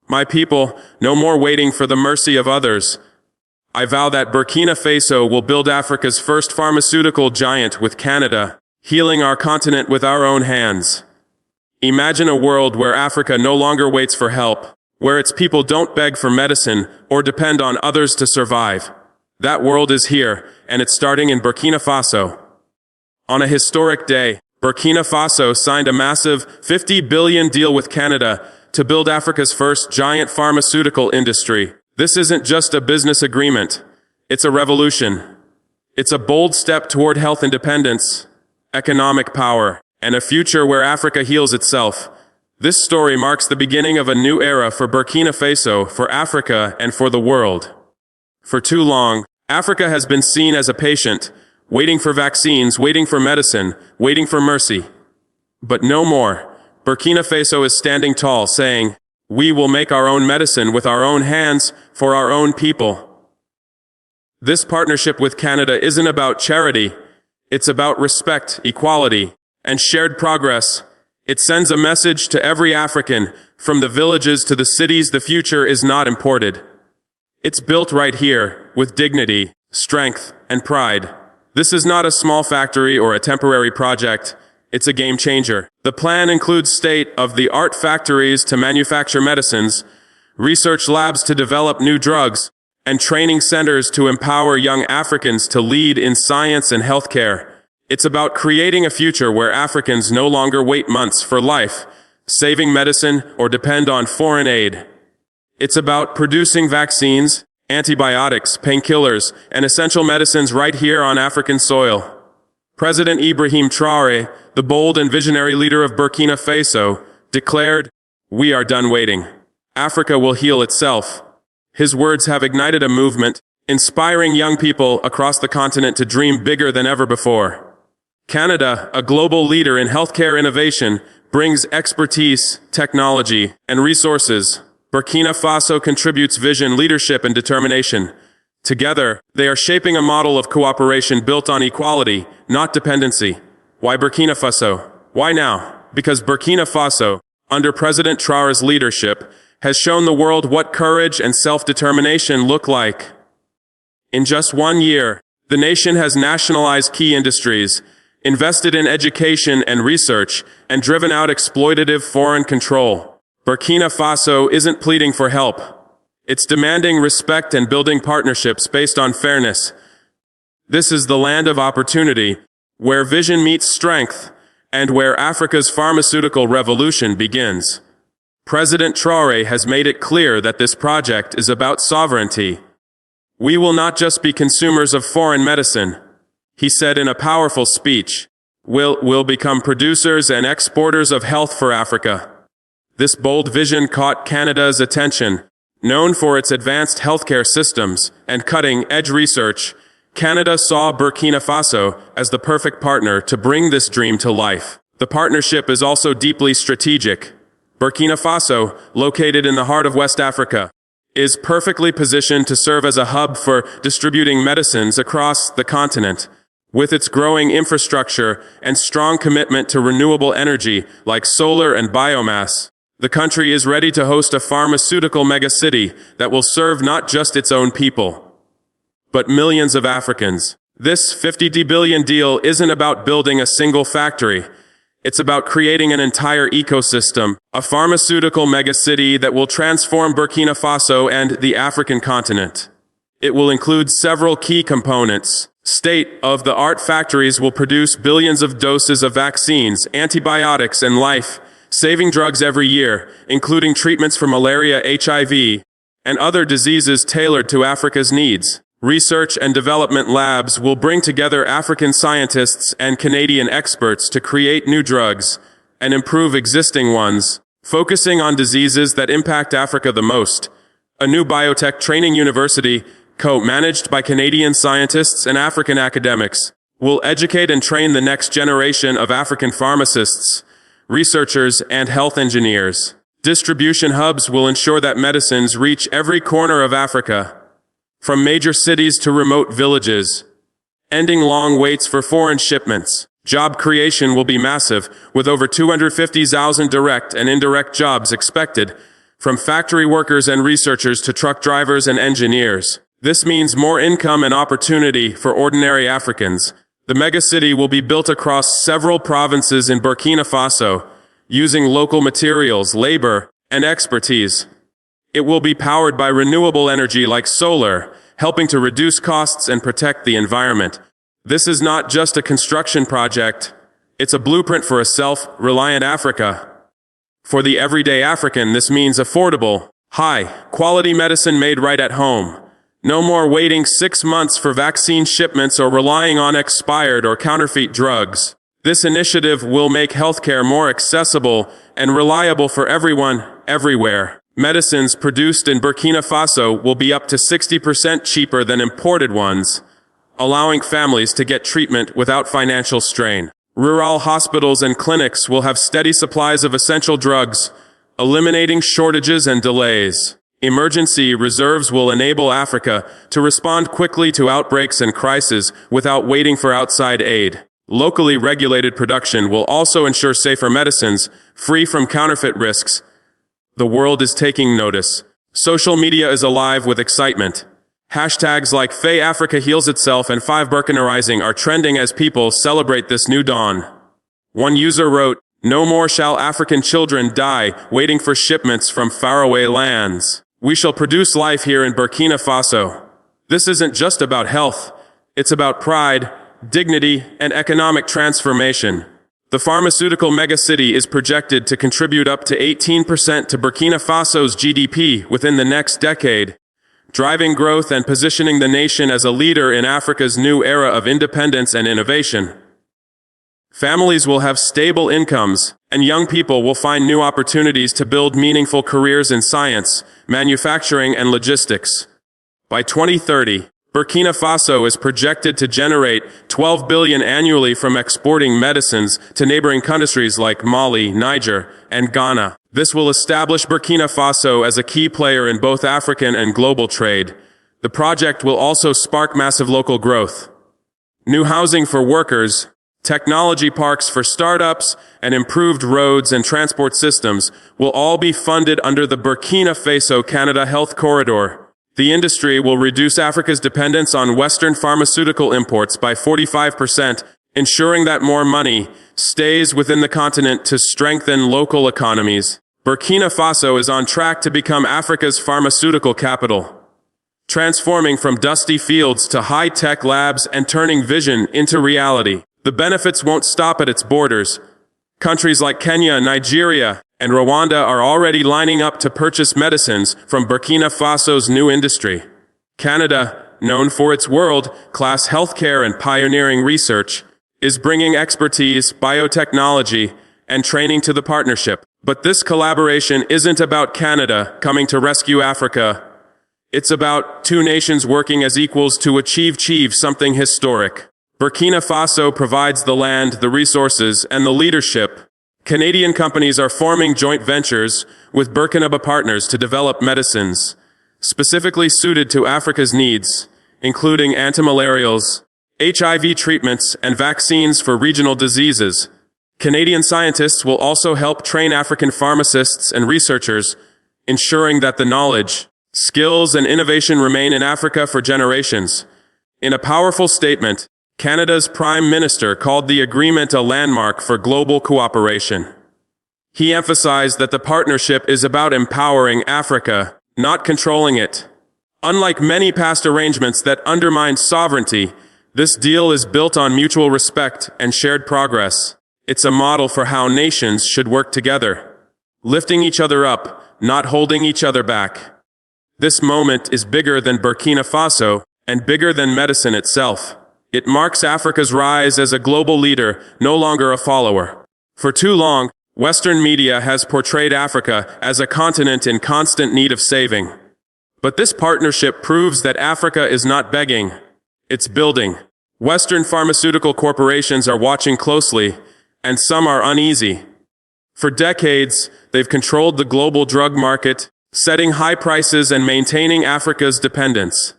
My people, no more waiting for the mercy of others. I vow that Burkina Faso will build Africa's first pharmaceutical giant with Canada, healing our continent with our own hands. Imagine a world where Africa no longer waits for help, where its people don't beg for medicine or depend on others to survive. That world is here, and it's starting in Burkina Faso. On a historic day, Burkina Faso signed a massive $50 billion deal with Canada to build Africa's first giant pharmaceutical industry. This isn't just a business agreement. It's a revolution. It's a bold step toward health independence, economic power, and a future where Africa heals itself. This story marks the beginning of a new era for Burkina Faso, for Africa, and for the world. For too long, Africa has been seen as a patient, waiting for vaccines, waiting for medicine, waiting for mercy. But no more. Burkina Faso is standing tall, saying, "We will make our own medicine with our own hands for our own people." This partnership with Canada isn't about charity. It's about respect, equality, and shared progress. It sends a message to every African, from the villages to the cities. The future is not imported. It's built right here, with dignity, strength, and pride. This is not a small factory or a temporary project. It's a game changer. The plan includes state-of-the-art factories to manufacture medicines, research labs to develop new drugs, and training centers to empower young Africans to lead in science and healthcare. It's about creating a future where Africans no longer wait months for life, saving medicine, or depend on foreign aid. It's about producing vaccines, antibiotics, painkillers, and essential medicines right here on African soil. President Ibrahim Traore, the bold and visionary leader of Burkina Faso, declared, "We are done waiting. Africa will heal itself." His words have ignited a movement, inspiring young people across the continent to dream bigger than ever before. Canada, a global leader in healthcare innovation, brings expertise, technology, and resources. Burkina Faso contributes vision, leadership, and determination. Together, they are shaping a model of cooperation built on equality, not dependency. Why Burkina Faso? Why now? Because Burkina Faso, under President Traoré's leadership, has shown the world what courage and self-determination look like. In just 1 year, the nation has nationalized key industries, invested in education and research, and driven out exploitative foreign control. Burkina Faso isn't pleading for help. It's demanding respect and building partnerships based on fairness. This is the land of opportunity, where vision meets strength, and where Africa's pharmaceutical revolution begins. President Traoré has made it clear that this project is about sovereignty. "We will not just be consumers of foreign medicine," he said in a powerful speech. We'll become producers and exporters of health for Africa." This bold vision caught Canada's attention. Known for its advanced healthcare systems and cutting-edge research, Canada saw Burkina Faso as the perfect partner to bring this dream to life. The partnership is also deeply strategic. Burkina Faso, located in the heart of West Africa, is perfectly positioned to serve as a hub for distributing medicines across the continent. With its growing infrastructure and strong commitment to renewable energy like solar and biomass, the country is ready to host a pharmaceutical megacity that will serve not just its own people, but millions of Africans. This $50 billion deal isn't about building a single factory. It's about creating an entire ecosystem, a pharmaceutical megacity that will transform Burkina Faso and the African continent. It will include several key components. State-of-the-art factories will produce billions of doses of vaccines, antibiotics, and life-saving drugs every year, including treatments for malaria, HIV, and other diseases tailored to Africa's needs. Research and development labs will bring together African scientists and Canadian experts to create new drugs and improve existing ones, focusing on diseases that impact Africa the most. A new biotech training university, co-managed by Canadian scientists and African academics, will educate and train the next generation of African pharmacists, researchers, and health engineers. Distribution hubs will ensure that medicines reach every corner of Africa, from major cities to remote villages, ending long waits for foreign shipments. Job creation will be massive, with over 250,000 direct and indirect jobs expected, from factory workers and researchers to truck drivers and engineers. This means more income and opportunity for ordinary Africans. The megacity will be built across several provinces in Burkina Faso, using local materials, labor, and expertise. It will be powered by renewable energy like solar, helping to reduce costs and protect the environment. This is not just a construction project, it's a blueprint for a self-reliant Africa. For the everyday African, this means affordable, high-quality medicine made right at home. No more waiting 6 months for vaccine shipments or relying on expired or counterfeit drugs. This initiative will make healthcare more accessible and reliable for everyone, everywhere. Medicines produced in Burkina Faso will be up to 60% cheaper than imported ones, allowing families to get treatment without financial strain. Rural hospitals and clinics will have steady supplies of essential drugs, eliminating shortages and delays. Emergency reserves will enable Africa to respond quickly to outbreaks and crises without waiting for outside aid. Locally regulated production will also ensure safer medicines, free from counterfeit risks. The world is taking notice. Social media is alive with excitement. Hashtags like Faye Africa Heals Itself and 5 Burkina Rising are trending as people celebrate this new dawn. One user wrote, "No more shall African children die waiting for shipments from faraway lands. We shall produce life here in Burkina Faso." This isn't just about health. It's about pride, dignity, and economic transformation. The pharmaceutical megacity is projected to contribute up to 18% to Burkina Faso's GDP within the next decade, driving growth and positioning the nation as a leader in Africa's new era of independence and innovation. Families will have stable incomes, and young people will find new opportunities to build meaningful careers in science, manufacturing, and logistics. By 2030, Burkina Faso is projected to generate 12 billion annually from exporting medicines to neighboring countries like Mali, Niger, and Ghana. This will establish Burkina Faso as a key player in both African and global trade. The project will also spark massive local growth. New housing for workers, technology parks for startups, and improved roads and transport systems will all be funded under the Burkina Faso-Canada Health Corridor. The industry will reduce Africa's dependence on Western pharmaceutical imports by 45%, ensuring that more money stays within the continent to strengthen local economies. Burkina Faso is on track to become Africa's pharmaceutical capital, transforming from dusty fields to high-tech labs and turning vision into reality. The benefits won't stop at its borders. Countries like Kenya, Nigeria, and Rwanda are already lining up to purchase medicines from Burkina Faso's new industry. Canada, known for its world-class healthcare and pioneering research, is bringing expertise, biotechnology, and training to the partnership. But this collaboration isn't about Canada coming to rescue Africa. It's about two nations working as equals to achieve something historic. Burkina Faso provides the land, the resources, and the leadership. Canadian companies are forming joint ventures with Burkinabe partners to develop medicines specifically suited to Africa's needs, including antimalarials, HIV treatments, and vaccines for regional diseases. Canadian scientists will also help train African pharmacists and researchers, ensuring that the knowledge, skills, and innovation remain in Africa for generations. In a powerful statement, Canada's Prime Minister called the agreement a landmark for global cooperation. He emphasized that the partnership is about empowering Africa, not controlling it. Unlike many past arrangements that undermine sovereignty, this deal is built on mutual respect and shared progress. It's a model for how nations should work together, lifting each other up, not holding each other back. This moment is bigger than Burkina Faso and bigger than medicine itself. It marks Africa's rise as a global leader, no longer a follower. For too long, Western media has portrayed Africa as a continent in constant need of saving. But this partnership proves that Africa is not begging, it's building. Western pharmaceutical corporations are watching closely, and some are uneasy. For decades, they've controlled the global drug market, setting high prices and maintaining Africa's dependence.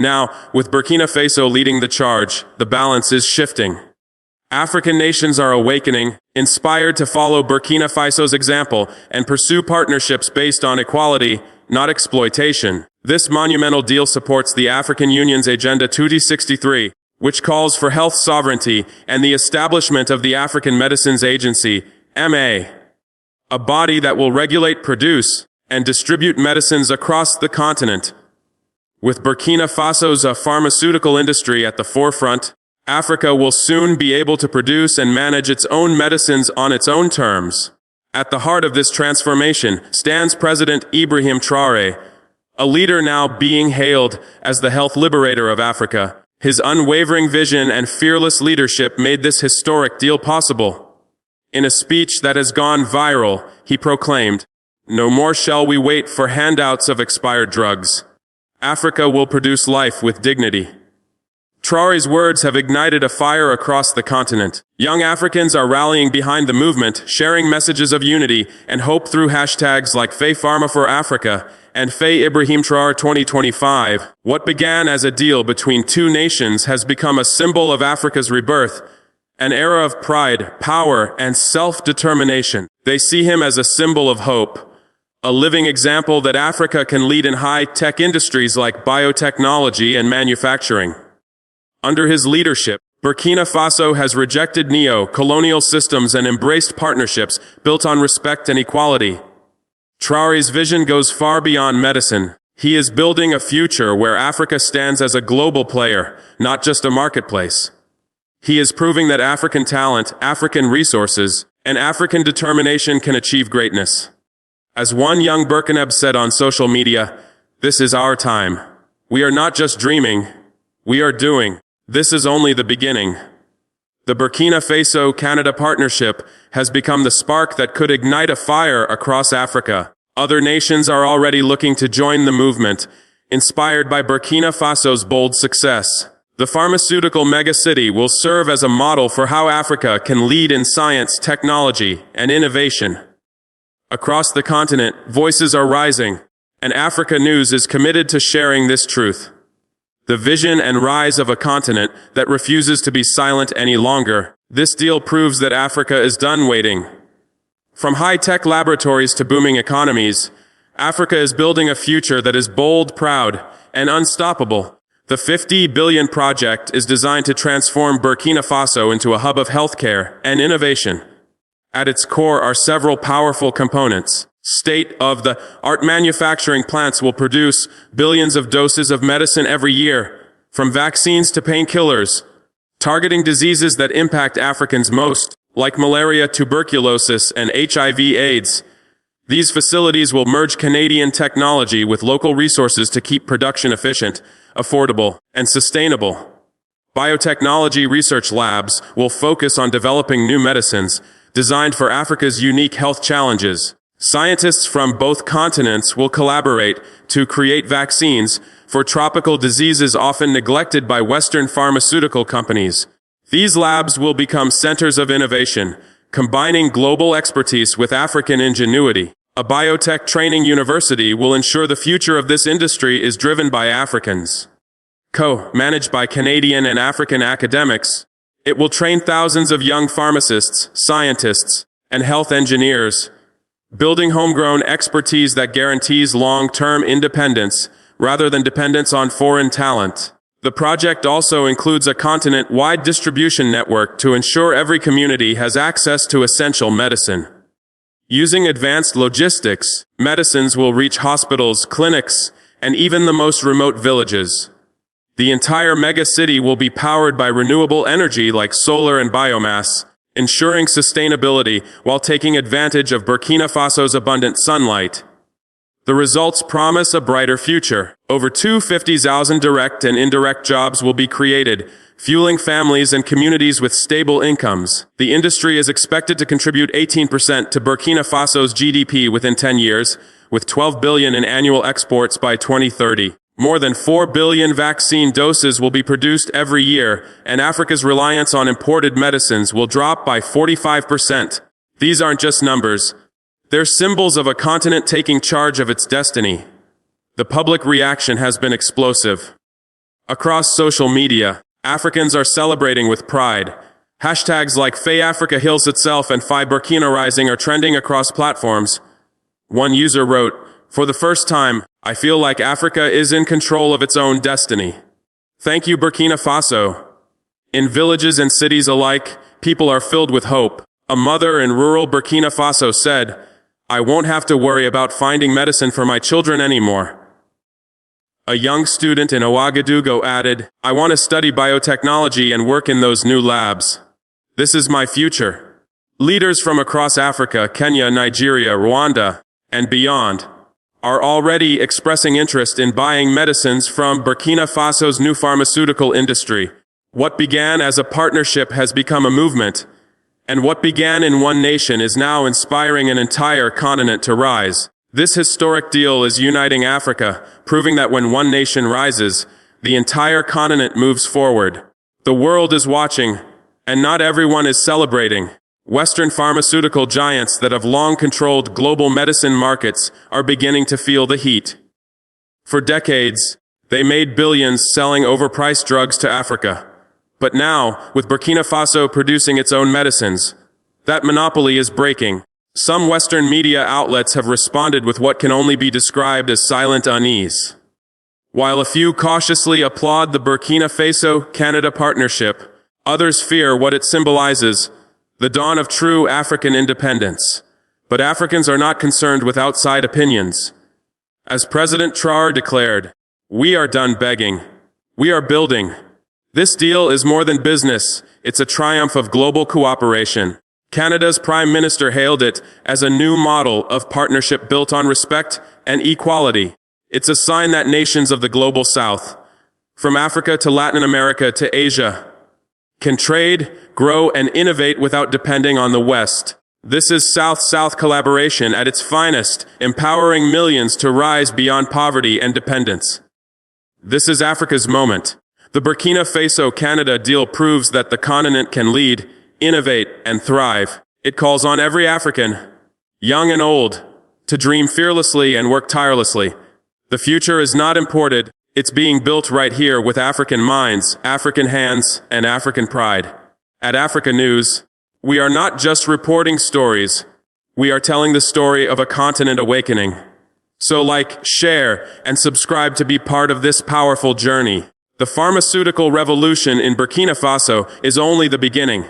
Now, with Burkina Faso leading the charge, the balance is shifting. African nations are awakening, inspired to follow Burkina Faso's example and pursue partnerships based on equality, not exploitation. This monumental deal supports the African Union's Agenda 2063, which calls for health sovereignty and the establishment of the African Medicines Agency, MA, a body that will regulate, produce, and distribute medicines across the continent. With Burkina Faso's pharmaceutical industry at the forefront, Africa will soon be able to produce and manage its own medicines on its own terms. At the heart of this transformation stands President Ibrahim Traore, a leader now being hailed as the health liberator of Africa. His unwavering vision and fearless leadership made this historic deal possible. In a speech that has gone viral, he proclaimed, "No more shall we wait for handouts of expired drugs. Africa will produce life with dignity." Traore's words have ignited a fire across the continent. Young Africans are rallying behind the movement, sharing messages of unity and hope through hashtags like Faye Pharma for Africa and Faye Ibrahim Traore 2025. What began as a deal between two nations has become a symbol of Africa's rebirth, an era of pride, power, and self-determination. They see him as a symbol of hope, a living example that Africa can lead in high-tech industries like biotechnology and manufacturing. Under his leadership, Burkina Faso has rejected neo-colonial systems and embraced partnerships built on respect and equality. Traore's vision goes far beyond medicine. He is building a future where Africa stands as a global player, not just a marketplace. He is proving that African talent, African resources, and African determination can achieve greatness. As one young Burkinab said on social media, "This is our time. We are not just dreaming, we are doing. This is only the beginning." The Burkina Faso-Canada partnership has become the spark that could ignite a fire across Africa. Other nations are already looking to join the movement, inspired by Burkina Faso's bold success. The pharmaceutical megacity will serve as a model for how Africa can lead in science, technology, and innovation. Across the continent, voices are rising, and Africa News is committed to sharing this truth. The vision and rise of a continent that refuses to be silent any longer. This deal proves that Africa is done waiting. From high-tech laboratories to booming economies, Africa is building a future that is bold, proud, and unstoppable. The 50 billion project is designed to transform Burkina Faso into a hub of healthcare and innovation. At its core are several powerful components. State-of-the-art manufacturing plants will produce billions of doses of medicine every year, from vaccines to painkillers, targeting diseases that impact Africans most, like malaria, tuberculosis, and HIV/AIDS. These facilities will merge Canadian technology with local resources to keep production efficient, affordable, and sustainable. Biotechnology research labs will focus on developing new medicines designed for Africa's unique health challenges. Scientists from both continents will collaborate to create vaccines for tropical diseases often neglected by Western pharmaceutical companies. These labs will become centers of innovation, combining global expertise with African ingenuity. A biotech training university will ensure the future of this industry is driven by Africans. Co-managed by Canadian and African academics, it will train thousands of young pharmacists, scientists, and health engineers, building homegrown expertise that guarantees long-term independence rather than dependence on foreign talent. The project also includes a continent-wide distribution network to ensure every community has access to essential medicine. Using advanced logistics, medicines will reach hospitals, clinics, and even the most remote villages. The entire megacity will be powered by renewable energy like solar and biomass, ensuring sustainability while taking advantage of Burkina Faso's abundant sunlight. The results promise a brighter future. Over 250,000 direct and indirect jobs will be created, fueling families and communities with stable incomes. The industry is expected to contribute 18% to Burkina Faso's GDP within 10 years, with 12 billion in annual exports by 2030. More than 4 billion vaccine doses will be produced every year, and Africa's reliance on imported medicines will drop by 45%. These aren't just numbers. They're symbols of a continent taking charge of its destiny. The public reaction has been explosive. Across social media, Africans are celebrating with pride. Hashtags like Faye Africa Heals Itself and Phi Burkina Rising are trending across platforms. One user wrote, "For the first time, I feel like Africa is in control of its own destiny. Thank you, Burkina Faso." In villages and cities alike, people are filled with hope. A mother in rural Burkina Faso said, "I won't have to worry about finding medicine for my children anymore." A young student in Ouagadougou added, "I want to study biotechnology and work in those new labs. This is my future." Leaders from across Africa, Kenya, Nigeria, Rwanda, and beyond, are already expressing interest in buying medicines from Burkina Faso's new pharmaceutical industry. What began as a partnership has become a movement, and what began in one nation is now inspiring an entire continent to rise. This historic deal is uniting Africa, proving that when one nation rises, the entire continent moves forward. The world is watching, and not everyone is celebrating. Western pharmaceutical giants that have long controlled global medicine markets are beginning to feel the heat. For decades, they made billions selling overpriced drugs to Africa. But now, with Burkina Faso producing its own medicines, that monopoly is breaking. Some Western media outlets have responded with what can only be described as silent unease. While a few cautiously applaud the Burkina Faso-Canada partnership, others fear what it symbolizes: the dawn of true African independence. But Africans are not concerned with outside opinions. As President Traoré declared, "We are done begging. We are building." This deal is more than business, it's a triumph of global cooperation. Canada's Prime Minister hailed it as a new model of partnership built on respect and equality. It's a sign that nations of the global South, from Africa to Latin America to Asia, can trade, grow, and innovate without depending on the West. This is South-South collaboration at its finest, empowering millions to rise beyond poverty and dependence. This is Africa's moment. The Burkina Faso-Canada deal proves that the continent can lead, innovate, and thrive. It calls on every African, young and old, to dream fearlessly and work tirelessly. The future is not imported, it's being built right here with African minds, African hands, and African pride. At Africa News, we are not just reporting stories, we are telling the story of a continent awakening. So like, share, and subscribe to be part of this powerful journey. The pharmaceutical revolution in Burkina Faso is only the beginning.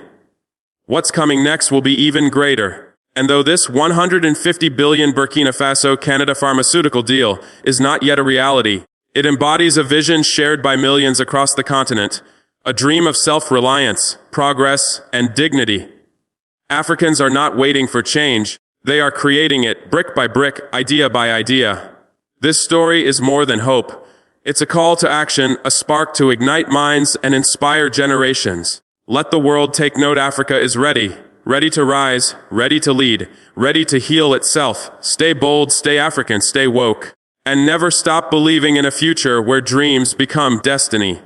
What's coming next will be even greater. And though this 150 billion Burkina Faso-Canada pharmaceutical deal is not yet a reality, it embodies a vision shared by millions across the continent, a dream of self-reliance, progress, and dignity. Africans are not waiting for change, they are creating it brick by brick, idea by idea. This story is more than hope. It's a call to action, a spark to ignite minds and inspire generations. Let the world take note. Africa is ready, ready to rise, ready to lead, ready to heal itself. Stay bold, stay African, stay woke, and never stop believing in a future where dreams become destiny.